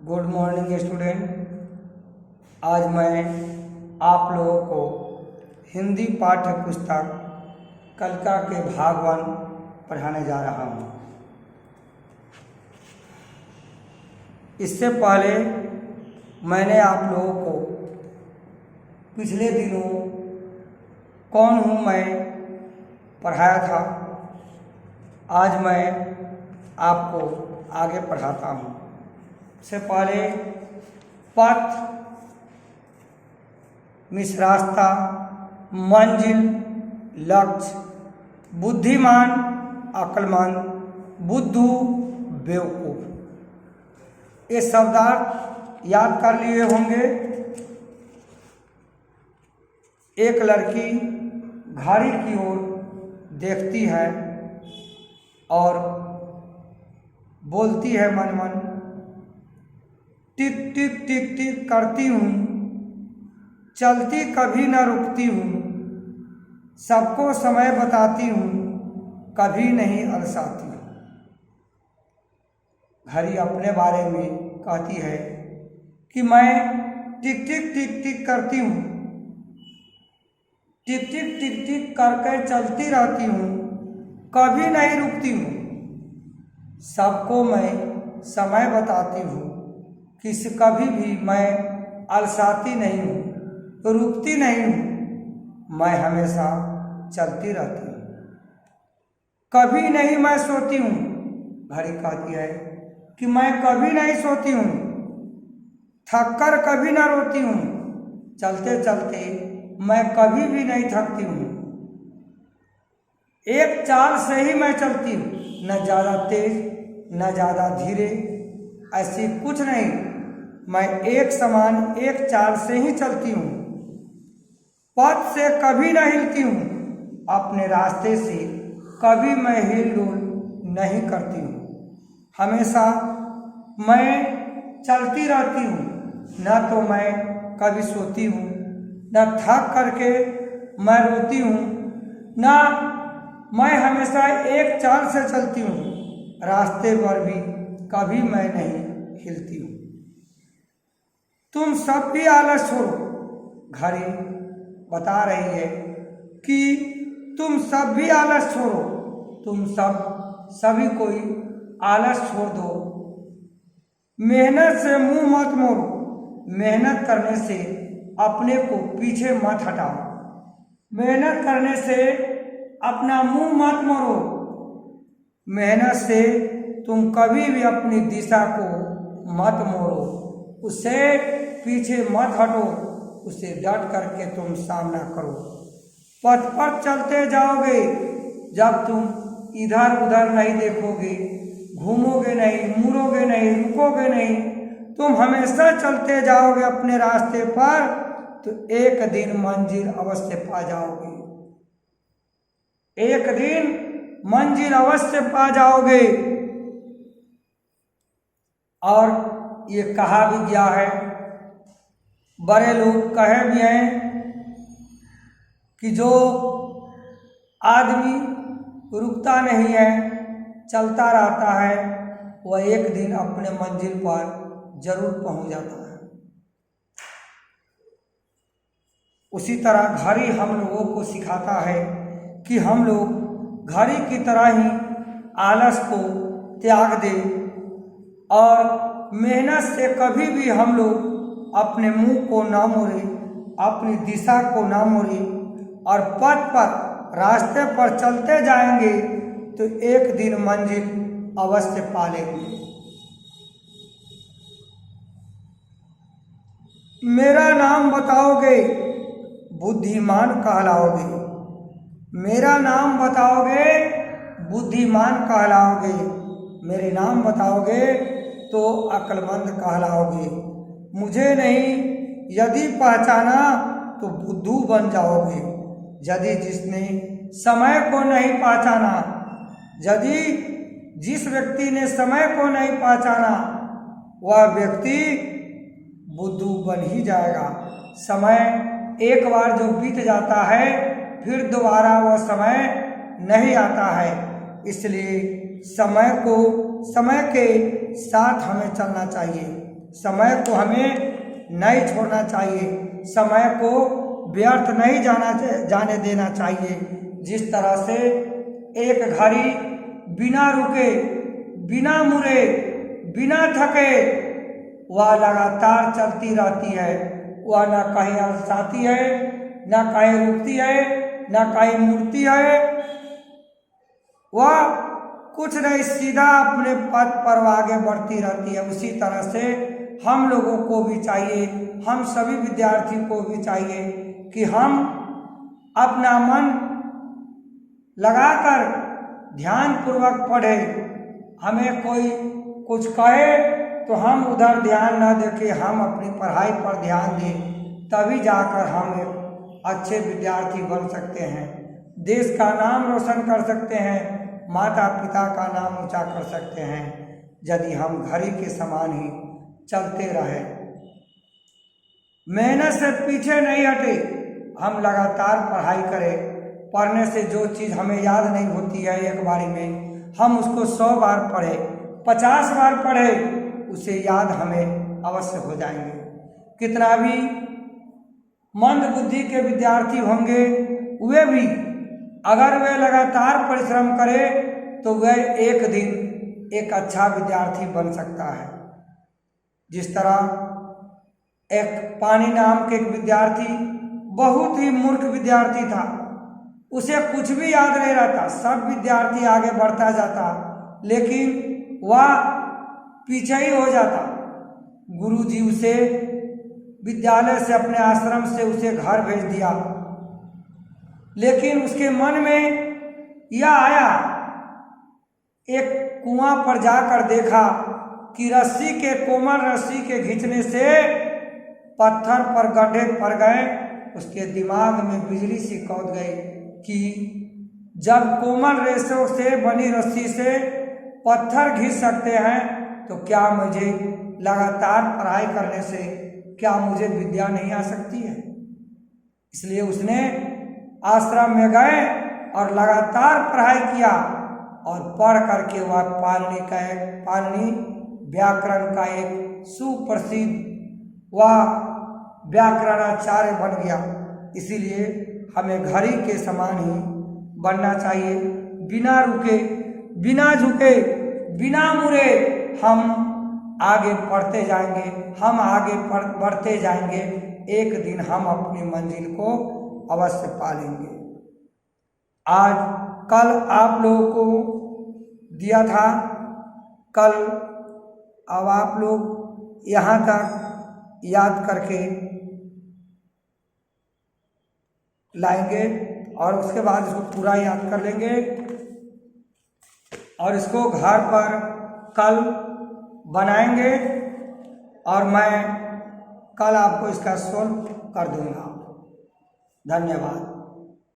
Good morning student. आज मैं आप लोगों को हिंदी पाठ्य पुस्तक कलिका के भाग 1 पढ़ाने जा रहा हूँ। इससे पहले मैंने आप लोगों को पिछले दिनों कौन हूँ मैं पढ़ाया था। आज मैं आपको आगे पढ़ाता हूँ। से पहले पथ, मिश्रास्ता, मंजिल, लक्ष्य, बुद्धिमान, अक्लमंद, बुद्धू, बेवकूफ, ये शब्दार्थ याद कर लिए होंगे। एक लड़की घड़ी की ओर देखती है और बोलती है मन मन, टिक टिक टिक टिक करती हूँ, चलती कभी न रुकती हूँ, सबको समय बताती हूँ, कभी नहीं अलसाती हूँ। घड़ी अपने बारे में कहती है कि मैं टिक टिक टिक टिक करती हूँ, टिक टिक टिक टिक करके चलती रहती हूँ, कभी नहीं रुकती हूँ, सबको मैं समय बताती हूँ, कभी भी मैं अलसाती नहीं हूँ, रुकती नहीं हूँ, मैं हमेशा चलती रहती हूँ, कभी नहीं मैं सोती हूँ। घड़ी कहती है कि मैं कभी नहीं सोती हूँ, थक कर कभी ना रोती हूँ, चलते चलते मैं कभी भी नहीं थकती हूँ, एक चाल से ही मैं चलती हूँ, न ज़्यादा तेज न ज़्यादा धीरे, ऐसी कुछ नहीं, मैं एक समान एक चाल से ही चलती हूँ, पथ से कभी न हिलती हूँ, अपने रास्ते से कभी मैं हिल डुल नहीं करती हूँ, हमेशा मैं चलती रहती हूँ, न तो मैं कभी सोती हूँ, न थक करके मैं रोती हूँ, न मैं हमेशा एक चाल से चलती हूँ, रास्ते पर भी कभी मैं नहीं हिलती हूँ। तुम सब भी आलस छोड़ो। घड़ी बता रही है कि तुम सब भी आलस छोड़ो, तुम सभी कोई आलस छोड़ दो, मेहनत से मुंह मत मोड़ो, मेहनत करने से अपने को पीछे मत हटाओ, मेहनत करने से अपना मुंह मत मोड़ो, मेहनत से तुम कभी भी अपनी दिशा को मत मोड़ो, उससे पीछे मत हटो, उसे डट करके तुम सामना करो। पथ पर चलते जाओगे, जब तुम इधर उधर नहीं देखोगे, घूमोगे नहीं, मुड़ोगे नहीं, रुकोगे नहीं, तुम हमेशा चलते जाओगे अपने रास्ते पर, तो एक दिन मंजिल अवश्य पा जाओगे, एक दिन मंजिल अवश्य पा जाओगे। और ये कहा भी गया है, बड़े लोग कहे भी हैं कि जो आदमी रुकता नहीं है, चलता रहता है, वह एक दिन अपने मंजिल पर जरूर पहुंच जाता है। उसी तरह घड़ी हम लोगों को सिखाता है कि हम लोग घड़ी की तरह ही आलस को त्याग दें और मेहनत से कभी भी हम लोग अपने मुंह को ना मोड़े, अपनी दिशा को ना मोड़े, और पथ पर रास्ते पर चलते जाएंगे तो एक दिन मंजिल अवश्य पा लेंगे। मेरा नाम बताओगे, बुद्धिमान कहलाओगे, मेरा नाम बताओगे, बुद्धिमान कहलाओगे, मेरे नाम बताओगे तो अक्लमंद कहलाओगे, मुझे नहीं यदि पहचाना तो बुद्धू बन जाओगे। यदि जिसने समय को नहीं पहचाना, यदि जिस व्यक्ति ने समय को नहीं पहचाना, वह व्यक्ति बुद्धू बन ही जाएगा। समय एक बार जो बीत जाता है, फिर दोबारा वह समय नहीं आता है, इसलिए समय के साथ हमें चलना चाहिए। समय को हमें नहीं छोड़ना चाहिए, समय को व्यर्थ नहीं जाने देना चाहिए। जिस तरह से एक घड़ी बिना रुके, बिना मुड़े, बिना थके वह लगातार चलती रहती है। वह न कहीं अलसाती है, न कहीं रुकती है, न कहीं मुड़ती है। वह कुछ नहीं, सीधा अपने पथ पर आगे बढ़ती रहती है। उसी तरह से हम लोगों को भी चाहिए, हम सभी विद्यार्थी को भी चाहिए कि हम अपना मन लगाकर ध्यान पूर्वक पढ़े। हमें कोई कुछ कहे तो हम उधर ध्यान न देके हम अपनी पढ़ाई पर ध्यान दें, तभी जाकर हम एक अच्छे विद्यार्थी बन सकते हैं, देश का नाम रोशन कर सकते हैं, माता पिता का नाम ऊंचा कर सकते हैं। यदि हम घड़ी के समान ही चलते रहे, मेहनत से पीछे नहीं हटे, हम लगातार पढ़ाई करें। पढ़ने से जो चीज़ हमें याद नहीं होती है एक बारी में, हम उसको 100 बार पढ़े, 50 बार पढ़े, उसे याद हमें अवश्य हो जाएंगे। कितना भी मंद बुद्धि के विद्यार्थी होंगे, वे भी अगर वे लगातार परिश्रम करें तो वह एक दिन एक अच्छा विद्यार्थी बन सकता है। जिस तरह एक पानी नाम के एक विद्यार्थी बहुत ही मूर्ख विद्यार्थी था, उसे कुछ भी याद नहीं रहता, सब विद्यार्थी आगे बढ़ता जाता लेकिन वह पीछे ही हो जाता। गुरुजी उसे विद्यालय से, अपने आश्रम से उसे घर भेज दिया, लेकिन उसके मन में यह आया, एक कुआं पर जाकर देखा कि रस्सी के, कोमल रस्सी के खींचने से पत्थर पर गड्ढे पड़ गए। उसके दिमाग में बिजली सी कौंध गई कि जब कोमल रेशों से बनी रस्सी से पत्थर खींच सकते हैं तो क्या मुझे लगातार पढ़ाई करने से क्या मुझे विद्या नहीं आ सकती है। इसलिए उसने आश्रम में गए और लगातार पढ़ाई किया और पढ़ करके वह पाणिनि व्याकरण का एक सुप्रसिद्ध वह व्याकरणाचार्य बन गया। इसीलिए हमें घड़ी के समान ही बनना चाहिए, बिना रुके, बिना झुके, बिना मुड़े हम आगे बढ़ते जाएंगे, हम आगे बढ़ते जाएंगे। एक दिन हम अपनी मंजिल को अवश्य पालेंगे। आज कल आप लोगों को दिया था, कल अब आप लोग यहाँ तक याद करके लाएंगे और उसके बाद इसको पूरा याद कर लेंगे और इसको घर पर कल बनाएंगे और मैं कल आपको इसका सोल्व कर दूंगा। धन्यवाद।